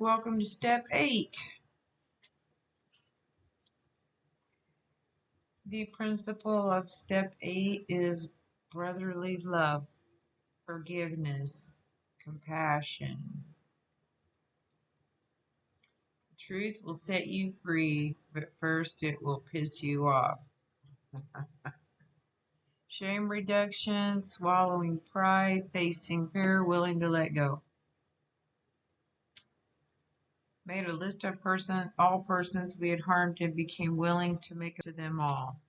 Welcome to step 8. The principle of step 8 is brotherly love, forgiveness, compassion. Truth will set you free, but first it will piss you off. Shame reduction, swallowing pride, facing fear, willing to let go. Made a list of all persons we had harmed and became willing to make up to them all.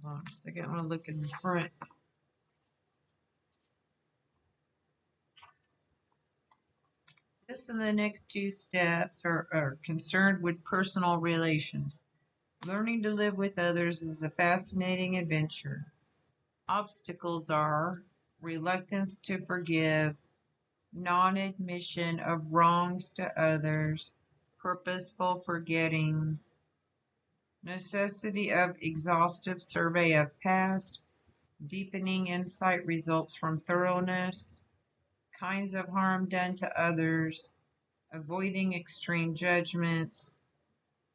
Hold on a second, I want to look in the front. This and the next two steps are concerned with personal relations. Learning to live with others is a fascinating adventure. Obstacles are reluctance to forgive, non-admission of wrongs to others, purposeful forgetting, necessity of exhaustive survey of past, deepening insight results from thoroughness, kinds of harm done to others, avoiding extreme judgments,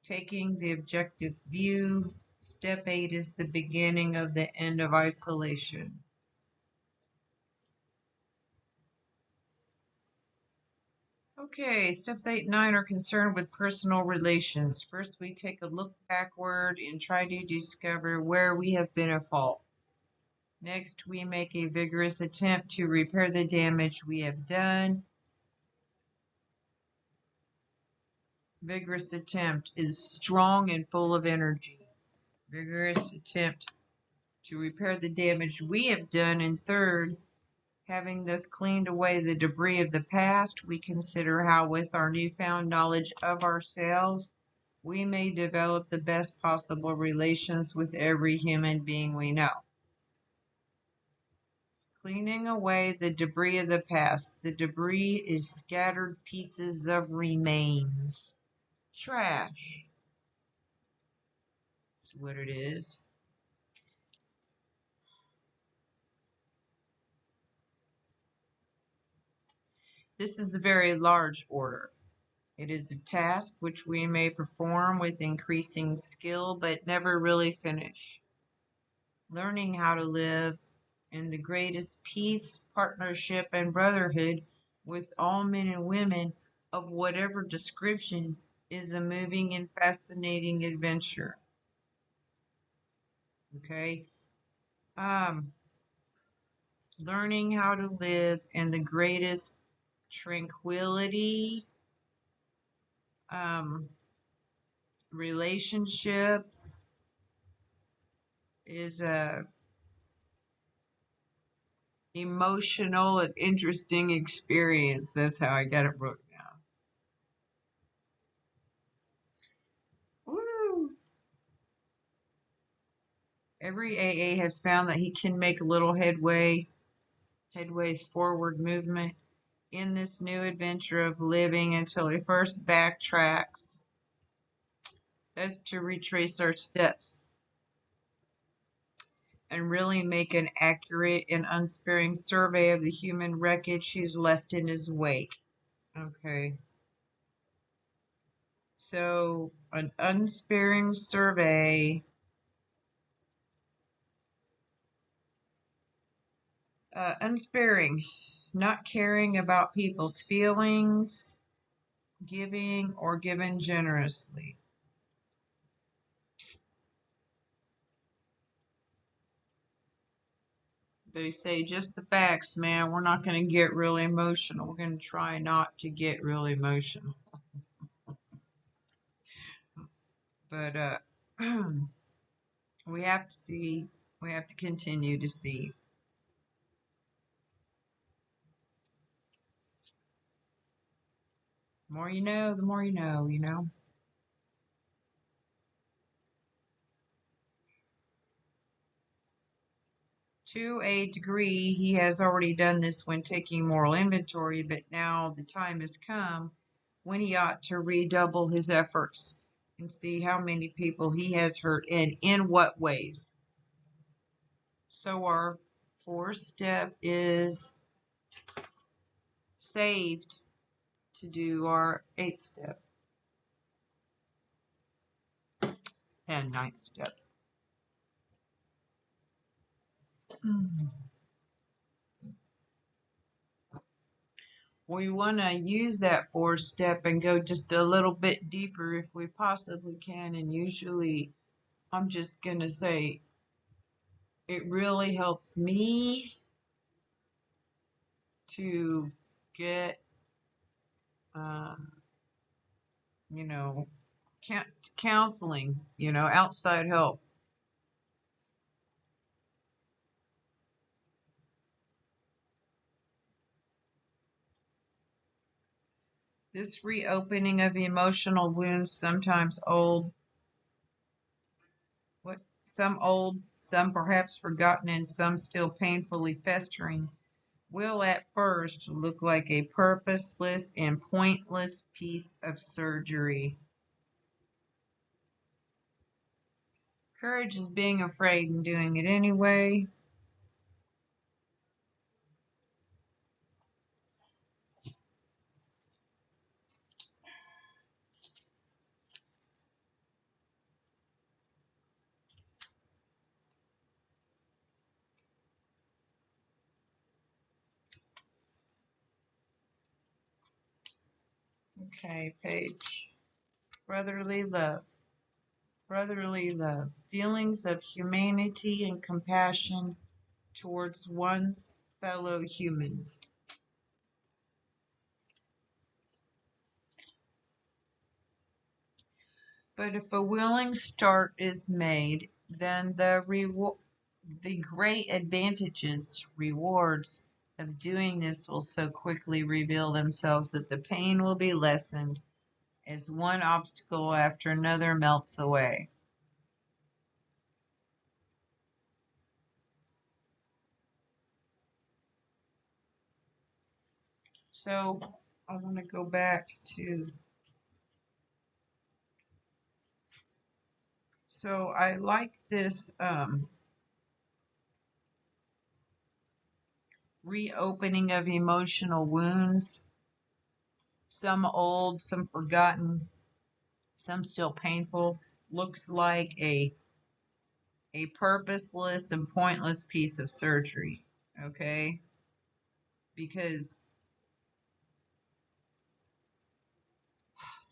taking the objective view. Step 8 is the beginning of the end of isolation. Okay, steps 8 and 9 are concerned with personal relations. First, we take a look backward and try to discover where we have been at fault. Next, we make a vigorous attempt to repair the damage we have done. Vigorous attempt is strong and full of energy. Vigorous attempt to repair the damage we have done. And third, having thus cleaned away the debris of the past, we consider how with our newfound knowledge of ourselves, we may develop the best possible relations with every human being we know. Cleaning away the debris of the past. The debris is scattered pieces of remains. Trash. That's what it is. This is a very large order. It is a task which we may perform with increasing skill but never really finish. Learning how to live in the greatest peace, partnership, and brotherhood with all men and women of whatever description is a moving and fascinating adventure. Okay? Learning how to live in the greatest tranquility, relationships is a emotional and interesting experience. That's how I got it broken down. Woo! Every AA has found that he can make a little headways forward movement in this new adventure of living until he first backtracks. That's to retrace our steps and really make an accurate and unsparing survey of the human wreckage he's left in his wake. Okay. So, an unsparing survey. Unsparing, not caring about people's feelings, giving or given generously. They say just the facts, man. We're not going to get really emotional. We're going to try not to get really emotional. But we have to see, we have to continue to see. The more you know, the more you know, you know. To a degree, he has already done this when taking moral inventory, but now the time has come when he ought to redouble his efforts and see how many people he has hurt and in what ways. So our fourth step is saved to do our eighth step and ninth step. We want to use that fourth step and go just a little bit deeper if we possibly can. And usually, I'm just going to say it really helps me to get, um, you know, counseling, outside help. This reopening of emotional wounds, sometimes old, some perhaps forgotten, and some still painfully festering, will at first look like a purposeless and pointless piece of surgery. Courage is being afraid and doing it anyway. Okay, page. Brotherly love. Brotherly love. Feelings of humanity and compassion towards one's fellow humans. But if a willing start is made, then the great rewards of doing this will so quickly reveal themselves that the pain will be lessened as one obstacle after another melts away. So I want to go back to. So I like this reopening of emotional wounds, some old, some forgotten, some still painful, looks like a purposeless and pointless piece of surgery. Okay? Because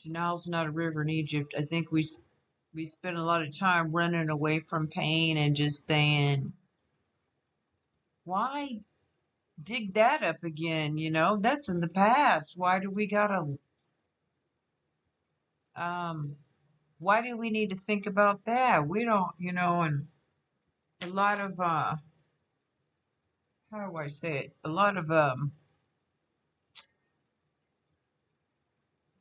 the Nile's not a river in Egypt. I think we spend a lot of time running away from pain and just saying, why dig that up again? That's in the past. Um, why do we need to think about that? We don't, and a lot of, how do I say it? A lot of,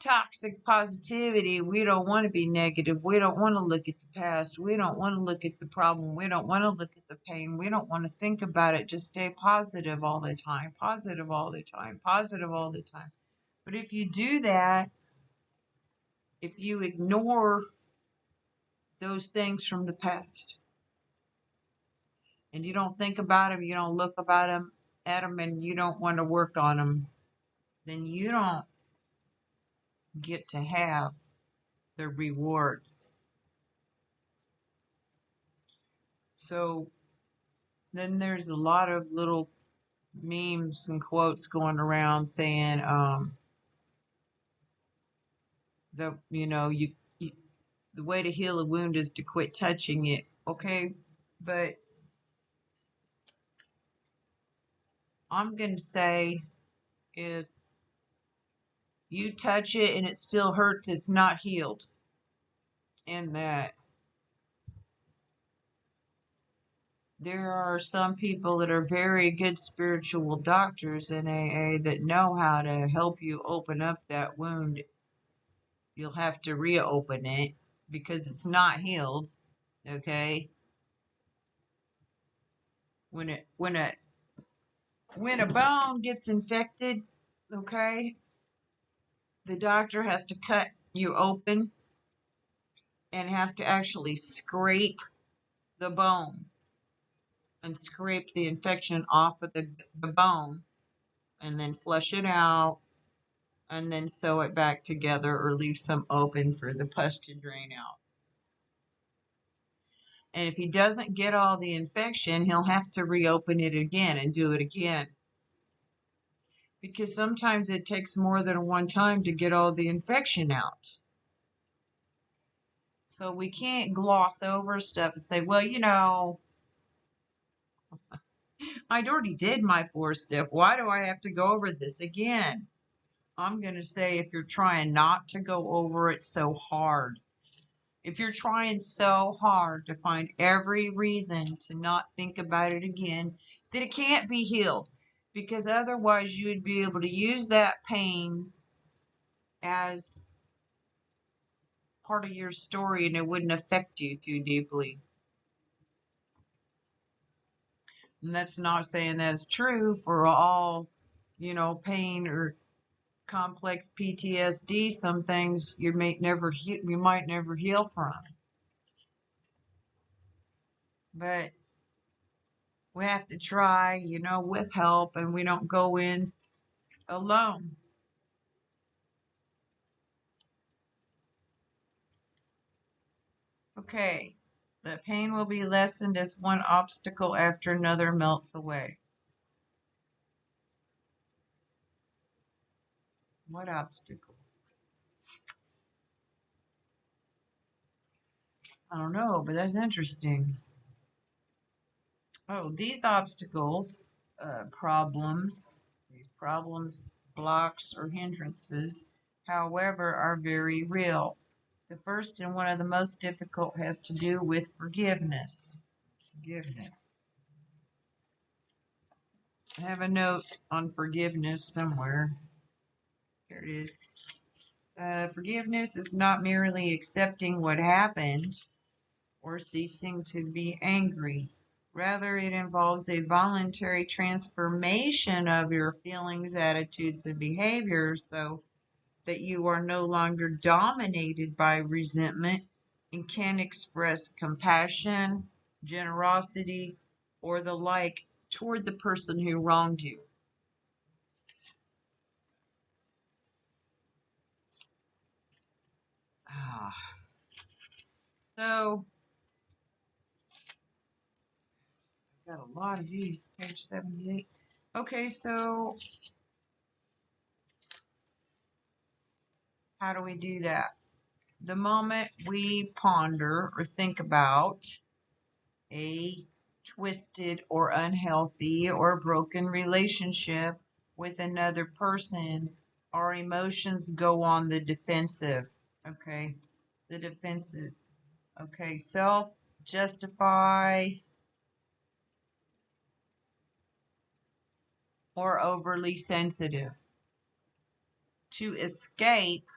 toxic positivity. We don't want to be negative. We don't want to look at the past. We don't want to look at the problem. We don't want to look at the pain. We don't want to think about it. Just stay positive all the time, positive all the time, positive all the time. But if you do that, if you ignore those things from the past and you don't think about them, you don't look at them, and you don't want to work on them, then you don't get to have the rewards. So then there's a lot of little memes and quotes going around saying the you the way to heal a wound is to quit touching it. Okay, but I'm gonna say if you touch it and it still hurts, it's not healed. And that there are some people that are very good spiritual doctors in AA that know how to help you open up that wound. You'll have to reopen it because it's not healed. Okay, when a bone gets infected, okay, the doctor has to cut you open and has to actually scrape the bone and scrape the infection off of the bone and then flush it out and then sew it back together or leave some open for the pus to drain out. And if he doesn't get all the infection, he'll have to reopen it again and do it again. Because sometimes it takes more than one time to get all the infection out. So we can't gloss over stuff and say, well, I already did my 4-step. Why do I have to go over this again? I'm going to say if you're trying not to go over it so hard, if you're trying so hard to find every reason to not think about it again, then it can't be healed. Because otherwise you would be able to use that pain as part of your story and it wouldn't affect you too deeply. And that's not saying that's true for all, pain or complex PTSD. Some things you might never heal from. But we have to try, with help, and we don't go in alone. Okay, the pain will be lessened as one obstacle after another melts away. What obstacle? I don't know, but that's interesting. Oh, these obstacles, these problems, blocks, or hindrances, however, are very real. The first and one of the most difficult has to do with forgiveness. Forgiveness. I have a note on forgiveness somewhere. Here it is. Forgiveness is not merely accepting what happened or ceasing to be angry. Rather, it involves a voluntary transformation of your feelings, attitudes, and behaviors so that you are no longer dominated by resentment and can express compassion, generosity, or the like toward the person who wronged you. So, I've got a lot of these, page 78. Okay, so how do we do that? The moment we ponder or think about a twisted or unhealthy or broken relationship with another person, our emotions go on the defensive. Okay, the defensive. Okay, self justify or overly sensitive. To escape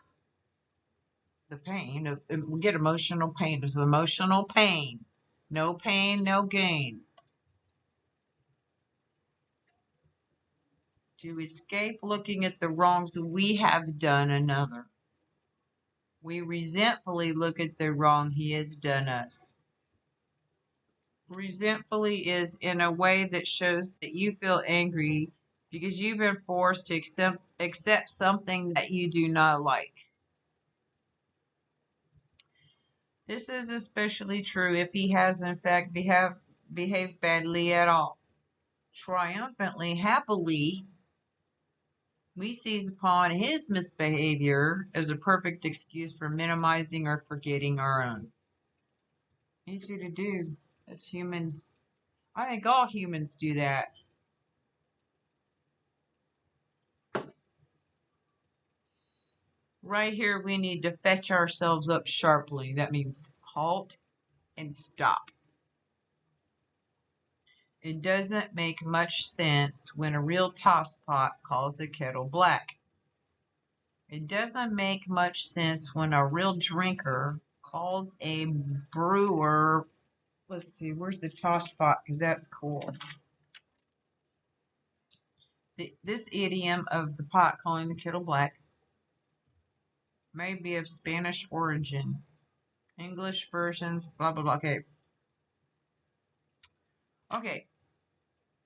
the pain, we get emotional pain. There's emotional pain. No pain, no gain. To escape looking at the wrongs we have done another. We resentfully look at the wrong he has done us. Resentfully is in a way that shows that you feel angry because you've been forced to accept something that you do not like. This is especially true if he has in fact behaved badly at all. Triumphantly, happily, we seize upon his misbehavior as a perfect excuse for minimizing or forgetting our own. Easy to do. That's human. I think all humans do that. Right here, we need to fetch ourselves up sharply. That means halt and stop. It doesn't make much sense when a real tosspot calls a kettle black. It doesn't make much sense when a real drinker calls a brewer. Let's see, where's the tosspot? Because that's cool. This idiom of the pot calling the kettle black may be of Spanish origin. English versions, blah, blah, blah. Okay. Okay.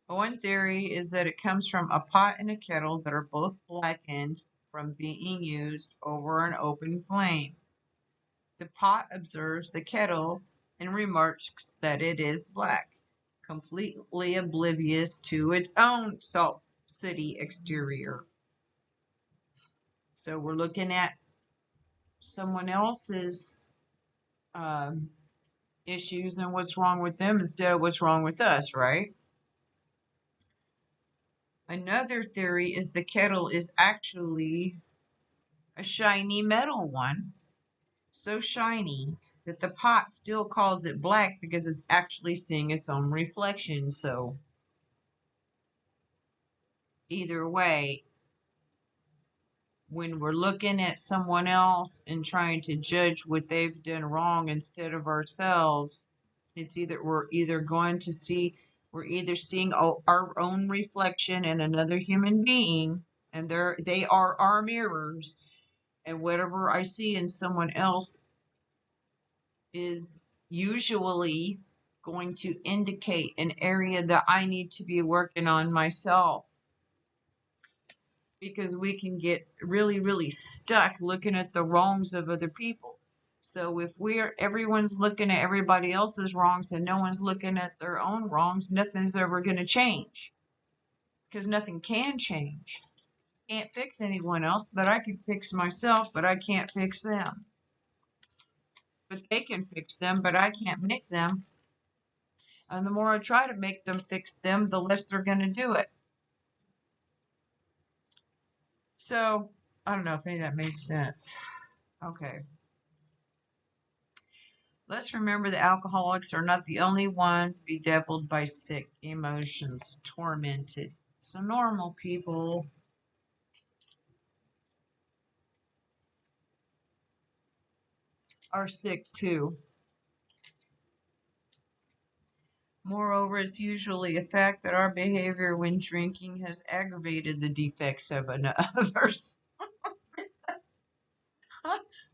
One theory is that it comes from a pot and a kettle that are both blackened from being used over an open flame. The pot observes the kettle and remarks that it is black, completely oblivious to its own salt city exterior. So we're looking at someone else's um, issues and what's wrong with them instead of what's wrong with us, right? Another theory is the kettle is actually a shiny metal one, so shiny that the pot still calls it black because it's actually seeing its own reflection. So either way, when we're looking at someone else and trying to judge what they've done wrong instead of ourselves, it's either we're either seeing our own reflection in another human being, and they are our mirrors, and whatever I see in someone else is usually going to indicate an area that I need to be working on myself, because we can get really, really stuck looking at the wrongs of other people. So if everyone's looking at everybody else's wrongs and no one's looking at their own wrongs, nothing's ever going to change, because nothing can change. Can't fix anyone else, but I can fix myself, but I can't fix them. But they can fix them, but I can't make them. And the more I try to make them fix them, the less they're going to do it. So, I don't know if any of that made sense. Okay. Let's remember that alcoholics are not the only ones bedeviled by sick emotions, tormented. So, normal people are sick too. Moreover, it's usually a fact that our behavior when drinking has aggravated the defects of others.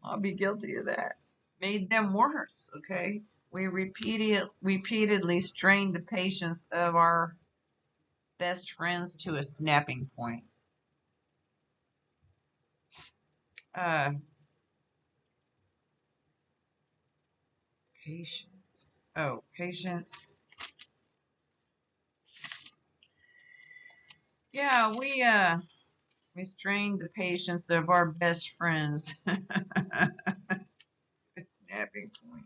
I'll be guilty of that. Made them worse, okay? We repeatedly strained the patience of our best friends to a snapping point. Uh, Patience. Oh, patience. Yeah, we strained the patience of our best friends. A snapping point.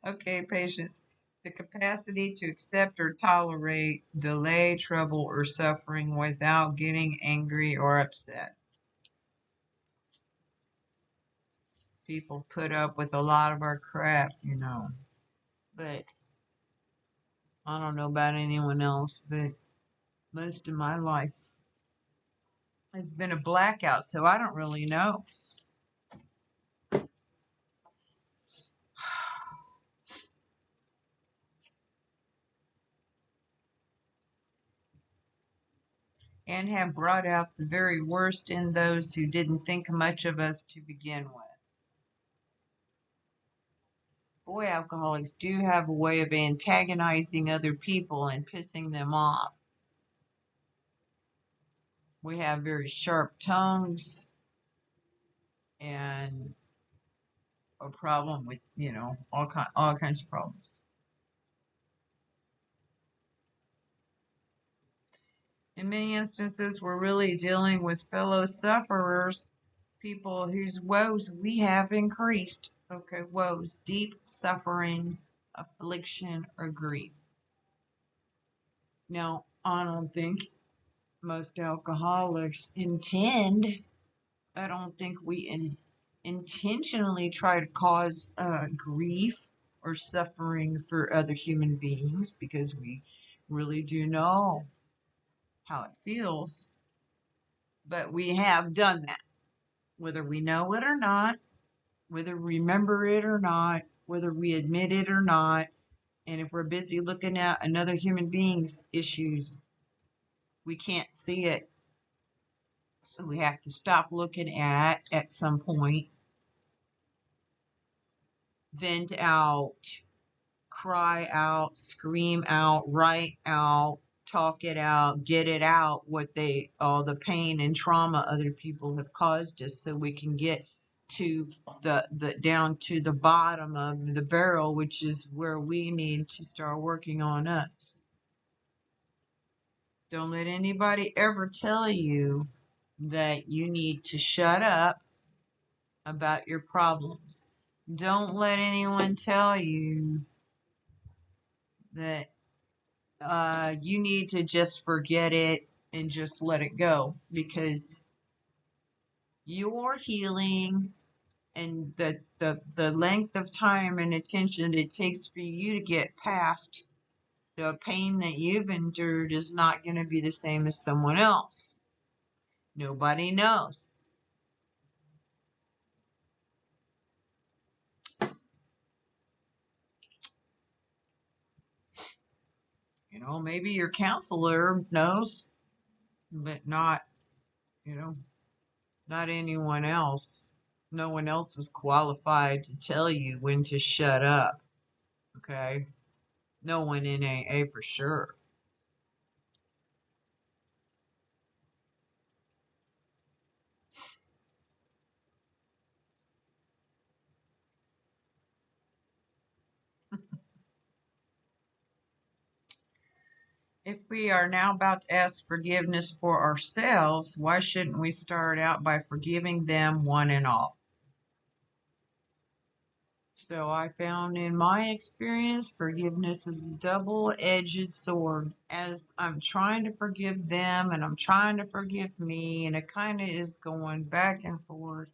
Okay, patience. The capacity to accept or tolerate delay, trouble, or suffering without getting angry or upset. People put up with a lot of our crap, But I don't know about anyone else, but most of my life has been a blackout, so I don't really know. And have brought out the very worst in those who didn't think much of us to begin with. Boy, alcoholics do have a way of antagonizing other people and pissing them off. We have very sharp tongues and a problem with, all kinds of problems. In many instances, we're really dealing with fellow sufferers, people whose woes we have increased. Okay, woes, deep suffering, affliction, or grief. Now, I don't think most alcoholics I don't think we intentionally try to cause grief or suffering for other human beings, because we really do know how it feels. But we have done that, whether we know it or not, whether we remember it or not, whether we admit it or not. And if we're busy looking at another human being's issues, we can't see it. So we have to stop looking at some point vent out, cry out, scream out, write out, talk it out, get it out, all the pain and trauma other people have caused us, so we can get to the down to the bottom of the barrel, which is where we need to start working on us. Don't let anybody ever tell you that you need to shut up about your problems. Don't let anyone tell you that you need to just forget it and just let it go, because your healing and the length of time and attention it takes for you to get past the pain that you've endured is not going to be the same as someone else. Nobody knows. Maybe your counselor knows, but not, you know, not anyone else. No one else is qualified to tell you when to shut up. Okay? No one in AA for sure. If we are now about to ask forgiveness for ourselves, why shouldn't we start out by forgiving them one and all? So I found in my experience, forgiveness is a double-edged sword. As I'm trying to forgive them and I'm trying to forgive me, and it kind of is going back and forth.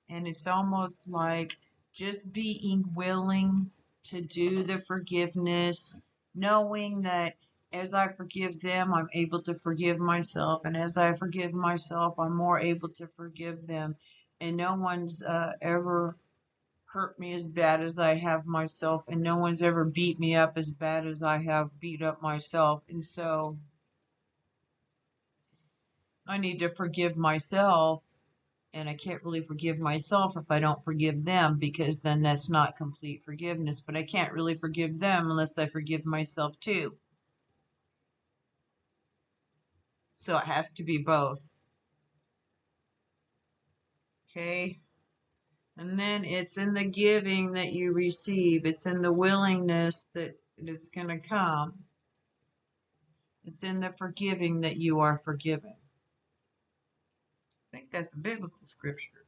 And it's almost like just being willing to do the forgiveness, knowing that as I forgive them, I'm able to forgive myself. And as I forgive myself, I'm more able to forgive them. And no one's ever hurt me as bad as I have myself. And no one's ever beat me up as bad as I have beat up myself. And so I need to forgive myself, and I can't really forgive myself if I don't forgive them, because then that's not complete forgiveness. But I can't really forgive them unless I forgive myself too. So it has to be both. Okay? And then it's in the giving that you receive, it's in the willingness that it is going to come, it's in the forgiving that you are forgiven. I think that's a biblical scripture.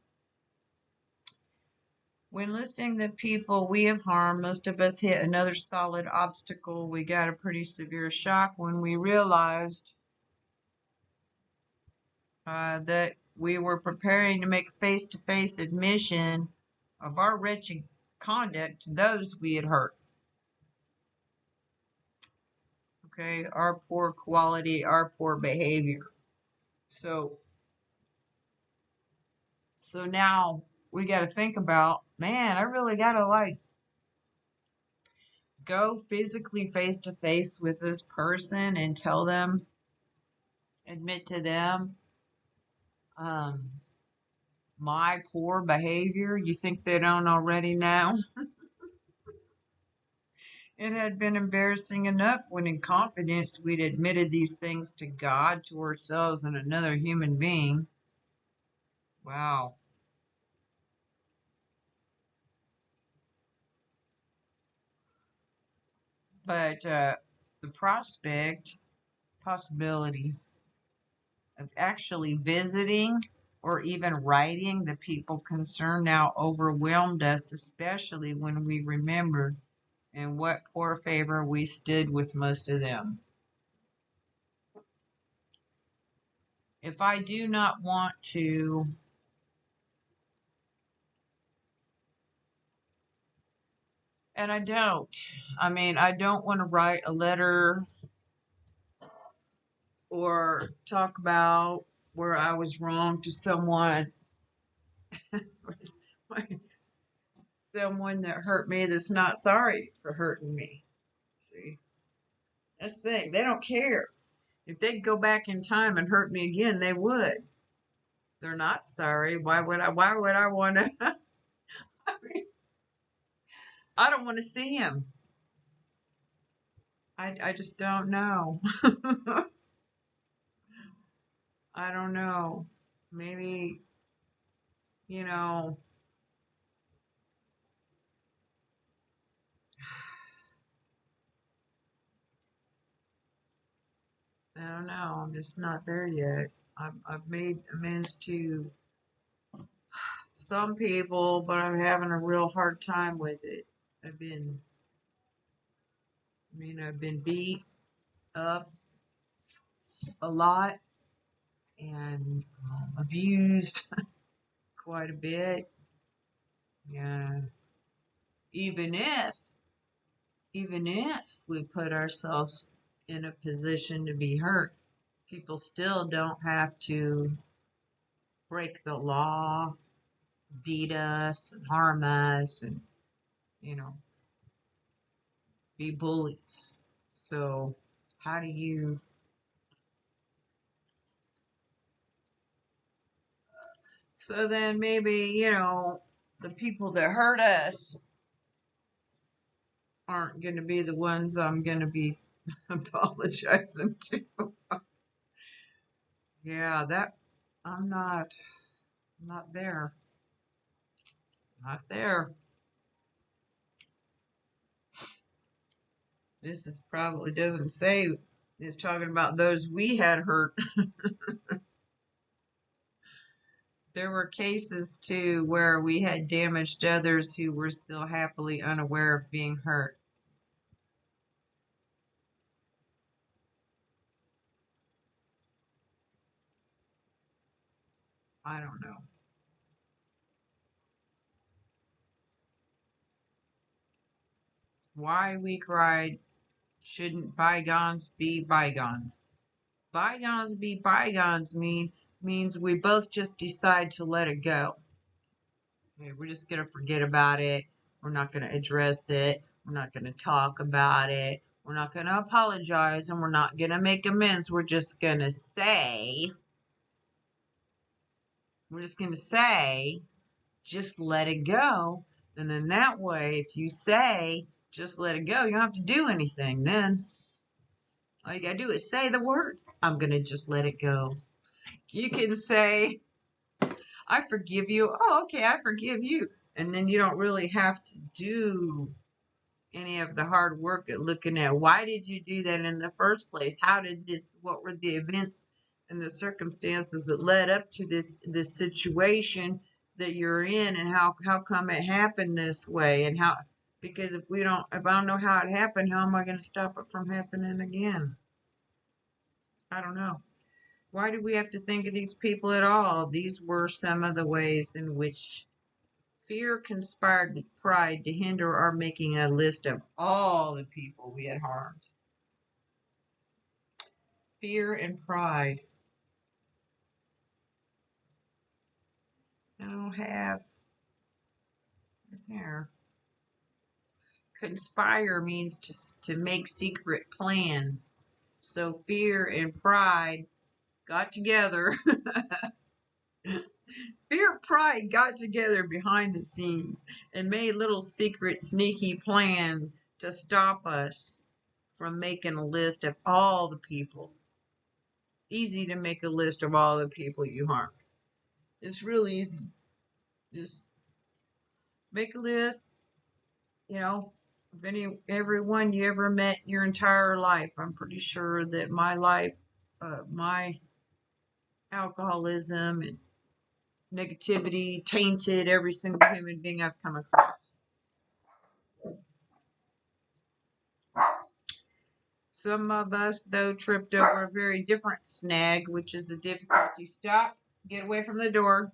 When listing the people we have harmed, most of us hit another solid obstacle. We got a pretty severe shock when we realized that we were preparing to make a face-to-face admission of our wretched conduct to those we had hurt. Okay, our poor quality, our poor behavior. So now we got to think about, man, I really got to go physically face to face with this person and tell them, admit to them, um, my poor behavior. You think they don't already know? It had been embarrassing enough when in confidence we'd admitted these things to God, to ourselves, and another human being. Wow. But the possibility of actually visiting or even writing the people concerned now overwhelmed us, especially when we remembered in what poor favor we stood with most of them. If I do not want to and I don't. I don't want to write a letter or talk about where I was wrong to someone, someone that hurt me that's not sorry for hurting me. See, that's the thing. They don't care. If they'd go back in time and hurt me again, they would. They're not sorry. Why would I want to? I mean, I don't want to see him. I just don't know. I don't know. Maybe, you know, I don't know. I'm just not there yet. I've made amends to some people, but I'm having a real hard time with it. I've been, I've been beat up a lot and abused quite a bit. Yeah. Even if, even if we put ourselves in a position to be hurt, people still don't have to break the law, beat us, and harm us, and, you know, be bullies. So, how do you, so then maybe, the people that hurt us aren't going to be the ones I'm going to be apologizing to. Yeah, that, I'm not there. Not there. This is probably doesn't say it's talking about those we had hurt. There were cases too where we had damaged others who were still happily unaware of being hurt. I don't know. Why we cried, shouldn't bygones be bygones? Bygones be bygones means we both just decide to let it go. Okay, we're just gonna forget about it. We're not gonna address it. We're not gonna talk about it. We're not gonna apologize and we're not gonna make amends. We're just gonna say, just let it go. And then that way, if you say, just let it go, you don't have to do anything. Then all you gotta do is say the words, I'm gonna just let it go. You can say, I forgive you. Oh, okay, I forgive you. And then you don't really have to do any of the hard work at looking at why did you do that in the first place? How did this, what were the events and the circumstances that led up to this situation that you're in, and how come it happened this way, and how, because if I don't know how it happened, how am I going to stop it from happening again? I don't know. Why do we have to think of these people at all? These were some of the ways in which fear conspired with pride to hinder our making a list of all the people we had harmed. Fear and pride. I don't have right there. Conspire means to make secret plans. So fear and pride got together. Fear and pride got together behind the scenes and made little secret, sneaky plans to stop us from making a list of all the people. It's easy to make a list of all the people you harmed. It's really easy. Just make a list, of everyone you ever met in your entire life. I'm pretty sure that my life, my alcoholism and negativity tainted every single human being I've come across. Some of us, though, tripped over a very different snag, which is the difficulty. Stop. Get away from the door.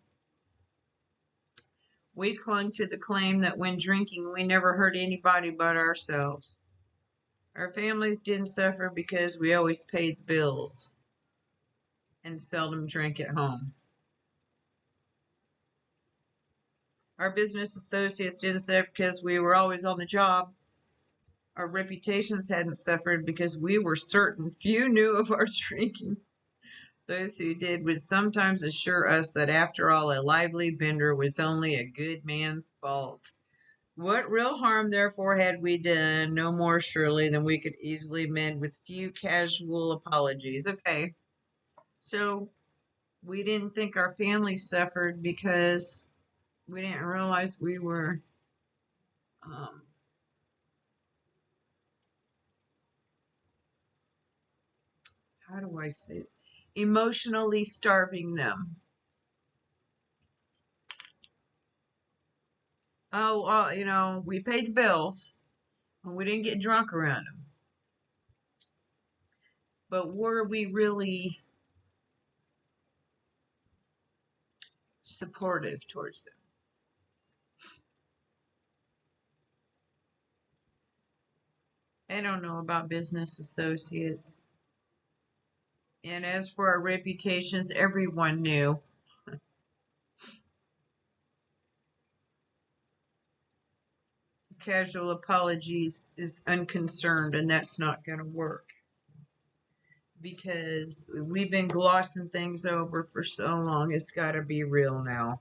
We clung to the claim that when drinking, we never hurt anybody but ourselves. Our families didn't suffer because we always paid the bills and seldom drank at home. Our business associates didn't suffer because we were always on the job. Our reputations hadn't suffered because we were certain few knew of our drinking. Those who did would sometimes assure us that after all, a lively bender was only a good man's fault. What real harm, therefore, had we done? No more surely than we could easily mend with few casual apologies. Okay, so we didn't think our family suffered because we didn't realize we were, um, how do I say it? Emotionally starving them. Oh, we paid the bills and we didn't get drunk around them. But were we really supportive towards them? I don't know about business associates. And as for our reputations, everyone knew. Casual apologies is unconcerned, and that's not going to work because we've been glossing things over for so long. It's got to be real now.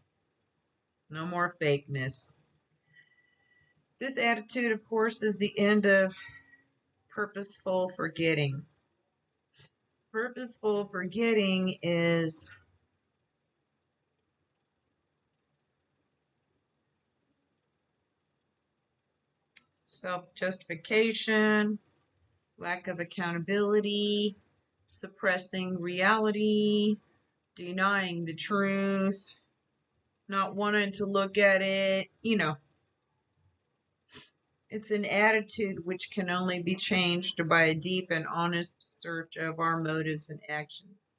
No more fakeness. This attitude, of course, is the end of purposeful forgetting. Purposeful forgetting is self justification, lack of accountability, suppressing reality, denying the truth, not wanting to look at it. It's an attitude which can only be changed by a deep and honest search of our motives and actions.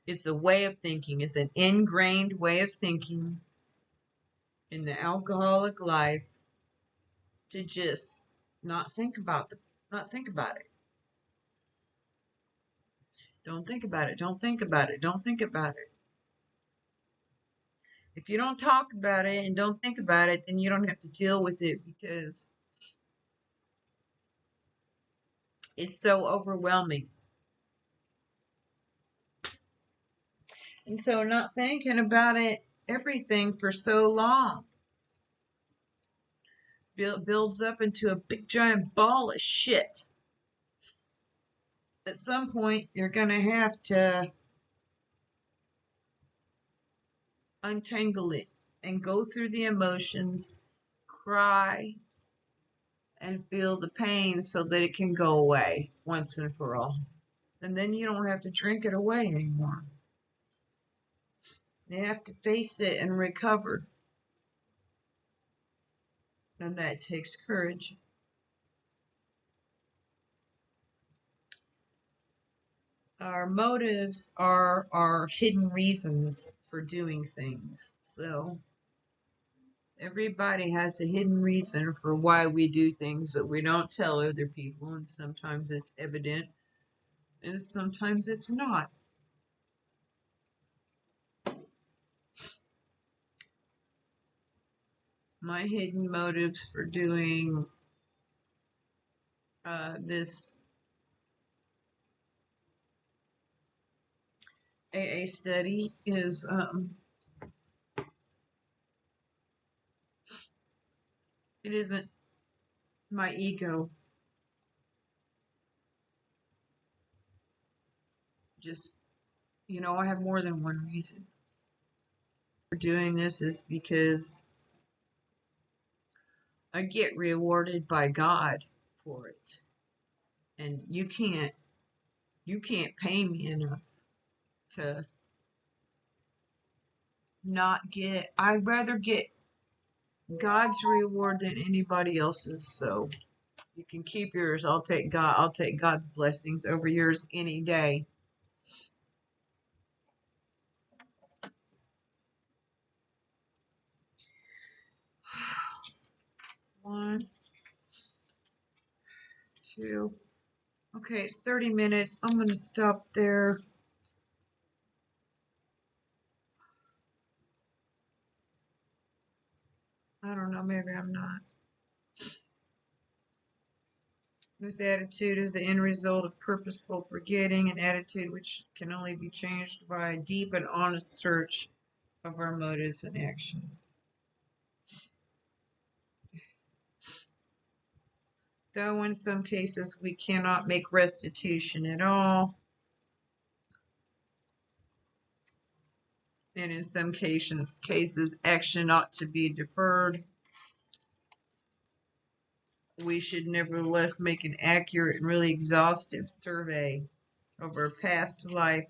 It's a way of thinking, it's an ingrained way of thinking in the alcoholic life to just not think about not think about it. Don't think about it. Don't think about it. Don't think about it. If you don't talk about it and don't think about it, then you don't have to deal with it because it's so overwhelming. And so, not thinking about it, everything for so long builds up into a big giant ball of shit. At some point, you're going to have to untangle it and go through the emotions, cry, and feel the pain so that it can go away once and for all. And then you don't have to drink it away anymore. You have to face it and recover. And that takes courage. Our motives are our hidden reasons for doing things. So everybody has a hidden reason for why we do things that we don't tell other people, and sometimes it's evident and sometimes it's not. My hidden motives for doing this AA study is it isn't my ego. Just, I have more than one reason for doing this is because I get rewarded by God for it. And you can't pay me enough to not get. I'd rather get God's reward than anybody else's. So you can keep yours. I'll take God's blessings over yours any day. One, two. Okay, it's 30 minutes. I'm going to stop there. I don't know, maybe I'm not. This attitude is the end result of purposeful forgetting, an attitude which can only be changed by a deep and honest search of our motives and actions. Though in some cases we cannot make restitution at all. And in some cases, action ought to be deferred. We should nevertheless make an accurate and really exhaustive survey of our past life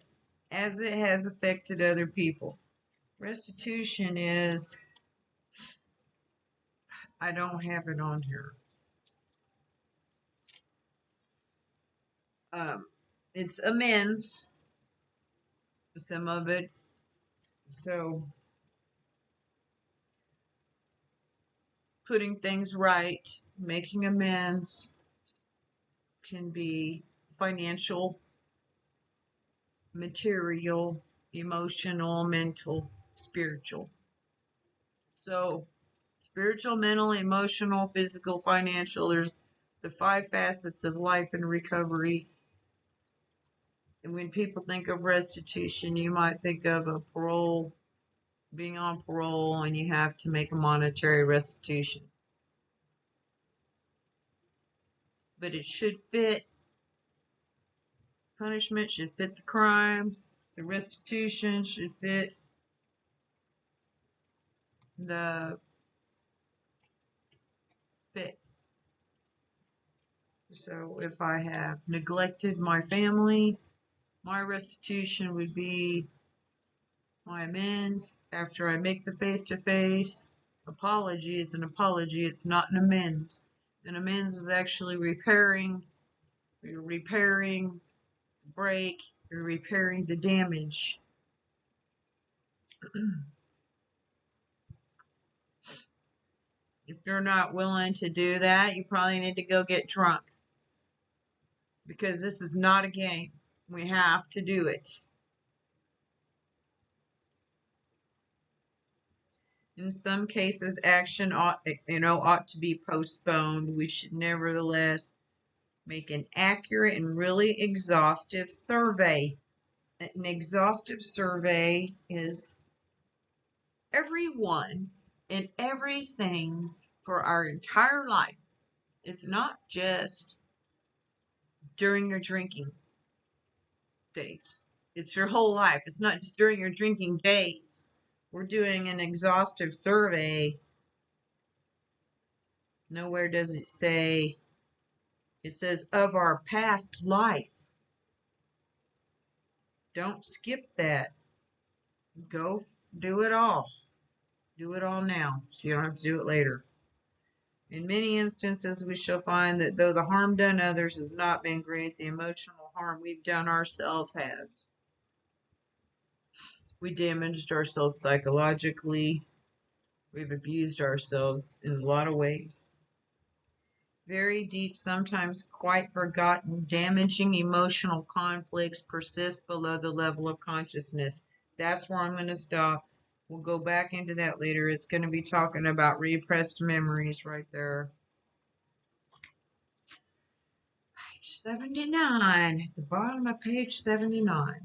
as it has affected other people. Restitution is, I don't have it on here. It's amends. Some of it's so putting things right, making amends can be financial, material, emotional, mental, spiritual. So spiritual, mental, emotional, physical, financial, there's the 5 facets of life and recovery. And when people think of restitution, you might think of a parole, being on parole, and you have to make a monetary restitution. But it should fit, punishment should fit the crime, the restitution should fit the fit. So if I have neglected my family, my restitution would be my amends after I make the face-to-face. Apology is an apology, it's not an amends. An amends is actually repairing. You're repairing the break, you're repairing the damage. If you're not willing to do that, you probably need to go get drunk. Because this is not a game. We have to do it. In some cases, action ought to be postponed. We should nevertheless make an accurate and really exhaustive survey. An exhaustive survey is everyone and everything for our entire life. It's not just during your drinking days. It's your whole life. It's not just during your drinking days. We're doing an exhaustive survey. Nowhere does it say, it says of our past life. Don't skip that. Go do it all. Do it all now, so you don't have to do it later. In many instances, we shall find that though the harm done others has not been great, the emotional harm we've done ourselves has. We damaged ourselves psychologically. We've abused ourselves in a lot of ways. Very deep, sometimes quite forgotten, damaging emotional conflicts persist below the level of consciousness. That's where I'm going to stop. We'll go back into that later. It's going to be talking about repressed memories right there. Page 79, at the bottom of page 79.